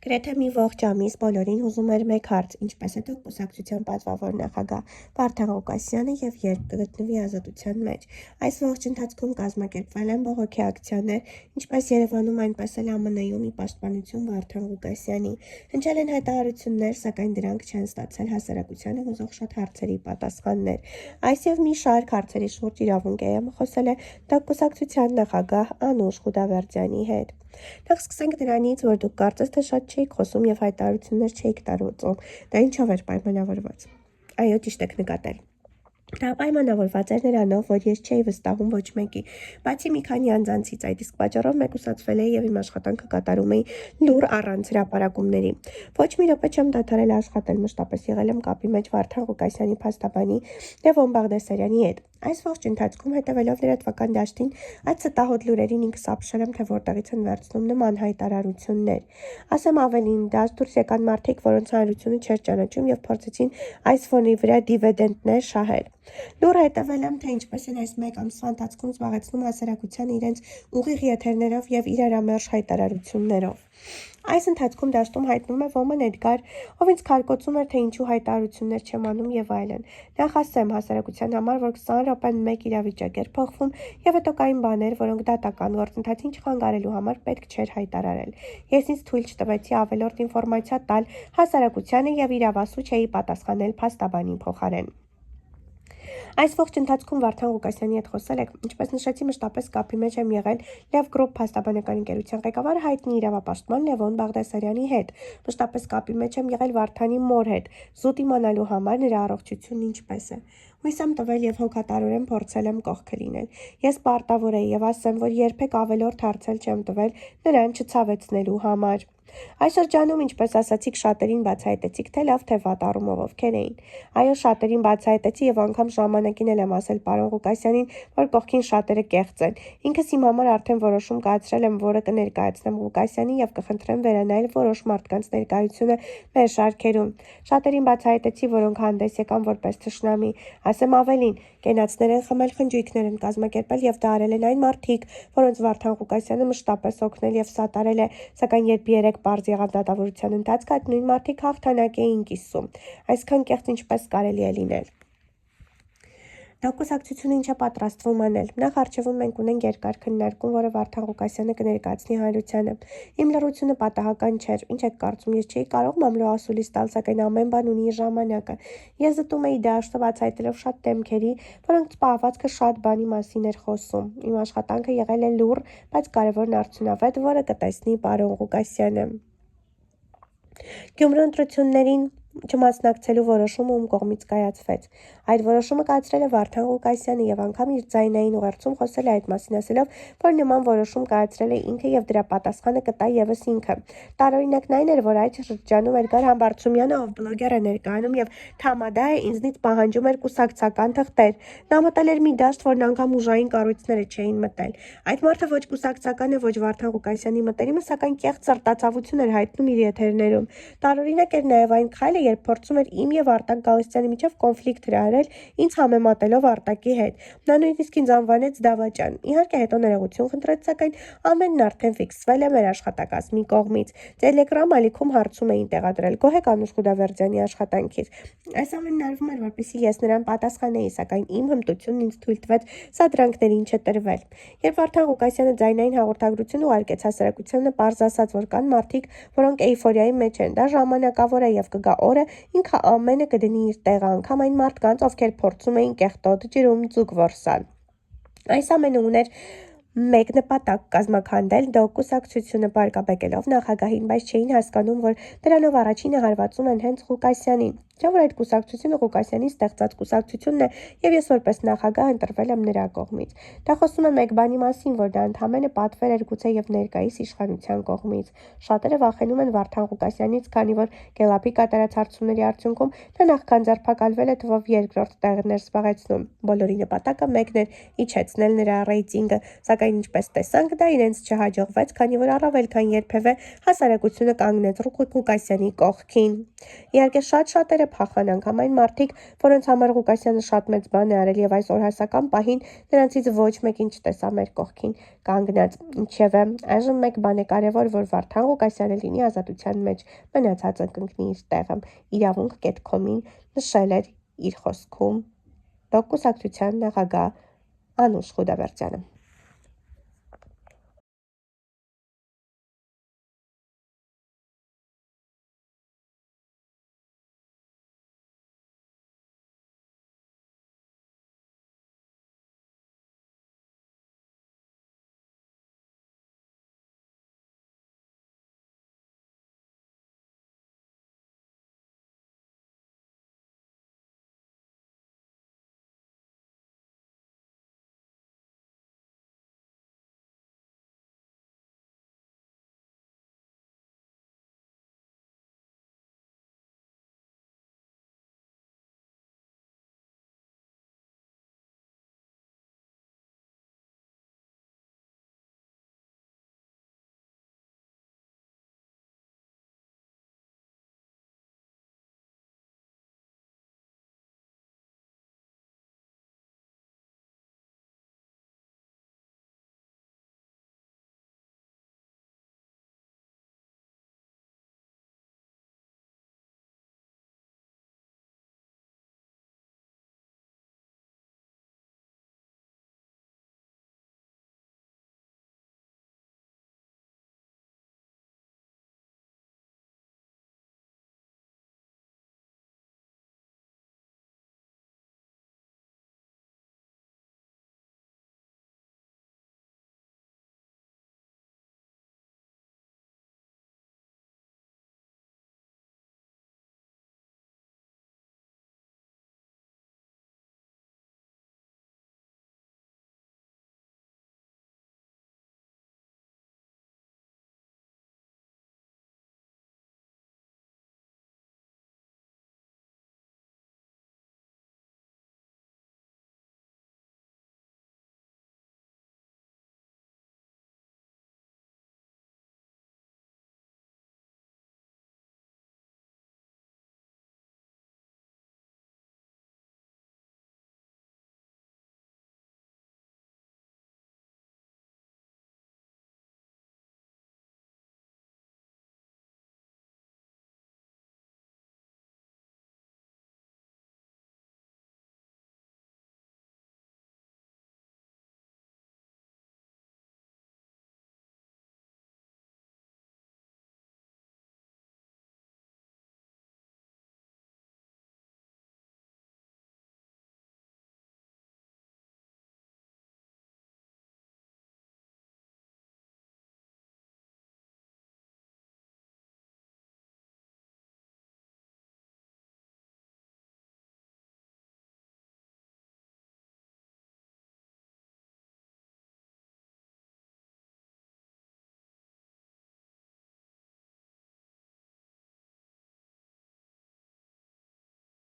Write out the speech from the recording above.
Գրեթե մի ողջ ամիս բոլորին հուզում էր մեկ հարց՝ ինչպես է կուսակցության պատվավոր նախագահ Վարդան Ղուկասյանը և երբ կգտնվի ազատության մեջ։ Այս ողջ ընթացքում կազմակերպվել են բողոքի ակցիաներ, ինչպես Երևանում, այնպես էլ ԱՄՆ-ում ի պաշտպանություն Վարդան Ղուկասյանի։ Հնչել են հայտարարություններ, սակայն դրանք չեն ստացել հասարակությանը հուզող շատ հարցերի պատասխաններ։ Այս և մի շարք հարցերի շուրջ «Իրավունք» AM խոսել է կուսակցության նախագահ Անուշ Խուդավերդյանի հետ։ Նախ սկսենք նրանից, որ դուք կարծես թե շատ չէիք խոսում և հայտարարություններ չէիք տարածում, դա ինչով էր պայմանավորված։ Այո, ճիշտ եք նկատել։ Դա պայմանավորված էր նրանով, որ ես չէի վստահում ոչ մեկի, բացի մի քանի անձանցից, այդ իսկ պատճառով մեկուսացվել էի և իմ աշխատանքը կատարում էի լուռ առանց հրապարակումների։ Ոչ մի րոպե չեմ դադարել աշխատել, մշտապես եղել եմ կապի մեջ Վարդան Ղուկասյանի փաստաբանի Լևոն Բաղդասարյանի հետ։ Այս ողջ ընթացքում հետևելով լրատվական դաշտին, այդ ստահոդ լուրերին ինքս ապշել եմ, թե որտեղից են վերցնում նման հայտարարություններ։ Ասեմ ավելին, դուրս եկան մարդիկ, որոնց հանրությունը չէր ճանաչում և փորձեցին այս ֆոնի վրա դիվիդենտներ շահել։ Լուռ հետևել եմ, թե ինչպես են այս մեկ ամսվա ընթացքում զբաղեցնում հասարակությանը իրենց ուղիղ եթերներով և իրարամերժ հայտարարություններով։ Այս ընթացքում դաշտում հայտնվում է Ոմն Էդգար, ով ինձ քարկոծում էր, թե ինչու հայտարարություններ չեմ անում և այլն։ Նախ ասեմ հասարակության համար, որ 20 րոպեն մեկ իրավիճակ էր փոխվում և հետո կային բաներ, որոնք դատական գործընթացին չխանգարելու համար պետք չէր հայտարարել։ Ես ինձ թույլ չտվեցի ավելորդ ինֆորմացիա տալ հասարակությանը և իրավասու չէի պատասխանել փաստաբանի փոխարեն։ Այս ողջ ընթացքում Վարդան Ղուկասյանի հետ խոսել եք, ինչպես նշեցի, մշտապես կապի մեջ եմ եղել Լև Գրուպ փաստաբանական ընկերության ղեկավար հայտնի իրավապաշտպան Լևոն Բաղդասարյանի հետ։ Մշտապես կապի մեջ եմ եղել Վարդանի մոր հետ, զուտ իմանալու համար նրա առողջությունն ինչպես է։ Հույս եմ տվել և հոգատարորեն փորձել եմ կողքը լինել։ Ես պարտավոր եի և ասեմ, որ երբեք ավելորդ հարց չեմ տվել նրան չցավեցնելու համար։ Այս շրջանում, ինչպես ասացիք, շատերին բացահայտեցիք թե լավ, թե վատ առումով ովքեր էին։ Այո, շատերին բացահայտեցի և անգամ ժամանակին էլ եմ ասել պարոն Ղուկասյանին, որ կողքին շատերը կեղծ են։ Ինքս իմ համար արդեն որոշում կայացրել եմ, որը կներկայացնեմ Ղուկասյանին և կխնդրեմ վերանայել որոշ մարդկանց ներկայությունը մեր շարքերում։ Շատերին բացահայտեցի, որոնք հանդես եկան որպես թշնամի։ Ասեմ ավելին, կենացներ են խմել, խնջույքներ են կազմակերպել և դա արել են այն մարդիկ, որոնց Վարդան Ղուկասյանը մշտապես օգնել և սատարել է, սակայն երբ երեք պարզ եղավ դատավորության ընթացքը, այդ նույն մարդիկ հաղթանակ էին կիսում։ Այսքան կեղծ ինչպես կարելի է լինել։ Կուսակցությունը ինչ է պատրաստվում անել։ Նախ առջևում մենք ունենք երկար քննարկում, որը Վարդան Ղուկասյանը կներկայացնի հանրությանը։ Իմ լռությունը պատահական չէր։ Ինչ եք կարծում, ես չէի կարող մամլո ասուլիս տալ, սակայն ամեն բան ունի իր ժամանակը։ Ես զտում էի դաշտը բացահայտելով շատ դեմքերի, որոնց պահվածքը շատ բանի մասին էր խոսում։ Իմ աշխատանքը եղել է լուռ, բայց կարևորն արդյունավետ, որը կտեսնի պարոն Ղուկասյանը։ Գյումրու ընտրություններին չմասնակցելու որոշումը ում կողմից կայացվեց։ Այդ որոշումը կայացրել է Վարդան Ղուկասյանը և անգամ իր ձայնային ուղերձում խոսել է այդ մասին, ասելով, որ նման որոշում կայացրել է ինքը և դրա պատասխանը կտա ևս ինքը։ Տարօրինակն այն էր, որ այդ շրջանում Էդգար Համբարձումյանը, ով բլոգեր է ներկայանում և թամադա է, ինձնից պահանջում էր կուսակցական թղթեր։ Նա մտել էր մի դաշտ, որն անգամ ուժային կառույցները չէին մտել։ Այդ մարդը ոչ կուսակցական է, ոչ Վարդան Ղուկասյանի մտերիմը, սակայն կեղծ սրտացավություն էր հայտնում իր եթերներում։ Տարօրինակ էր նաև այն քայլը, երբ փորձում էր իմ և Արտակ Գալստյանի միջև կոնֆլիկտ հրահրել, ինձ համեմատելով Արտակի հետ։ Նա նույնիսկ ինձ անվանեց դավաճան։ Իհարկե հետո ներողություն խնդրեց, սակայն ամենն արդեն ֆիքսվել է մեր աշխատակազմի կողմից։ Տելեգրամ ալիքում հարցում էին տեղադրել՝ գոհ Անուշ Խուդավերդյանի աշխատանքից։ Այս ամենն արվում էր, որպեսզի ես նրան պատասխանեի, սակայն իմ հմտությունն ինձ թույլ տվեց սադրանքներին չտրվել։ Երբ Վարդան Ղուկասյանը ձայնային հաղորդագրություն ուղարկեց հասարակությանը, պարզ ասաց, որ կան մարդիկ, որոնք էյֆորիայի մեջ են, դա ժամանակավոր է և կգա օրը, ինքը ամենը կդնի իր տեղը, անգամ այն մարդկանց, ովքեր փորձում էին կեղտոտ ջրում ձուկ որսալ։ Այս ամենը ուներ մեկ նպատակ՝ կազմաքանդել կուսակցությունը պարկապեկելով նախագահին, բայց չէին հասկանում, որ դրանով առաջինը հարվածում են հենց Ղուկասյանին։ Չէ՞ որ այդ կուսակցությունը Ղուկասյանի ստեղծած կուսակցությունն է և ես որպես նախագահ ընտրվել եմ նրա կողմից։ Դա խոսում է մեկ բանի մասին, որ դա ընդամենը պատվեր էր գուցե և ներկայիս իշխանության կողմից։ Շատերը վախենում են Վարդան Ղուկասյանից, քանի որ Գելլափի կատարած հարցումների արդյունքում նա նախքան ձերբակալվել է թվով երկրորդ տեղն էր զբաղեցնում։ Բոլորի նպատակը մեկն էր՝ իջեցնել նրա ռեյտինգը, սակայն սակայն ինչպես տեսանք, դա իրենց չհաջողվեց, քանի որ առավել քան երբևէ հասարակությունը կանգնեց Ղուկասյանի կողքին։ Իհարկե շատ շատերը փախան, անգամ այն մարդիկ, որոնց համար Ղուկասյանը շատ մեծ բան է արել եւ այս օրհասական պահին նրանցից ոչ մեկին չտեսա մեր կողքին կանգնած։ Ինչևէ, այժմ մեկ բան է կարևոր, որ Վարդան Ղուկասյանը լինի ազատության մեջ, մնացածը կընկնի իր տեղը, իրավունք.com-ին նշել էր իր խոսքում կուսակցության նախագահ Անուշ Խուդավերդյանը։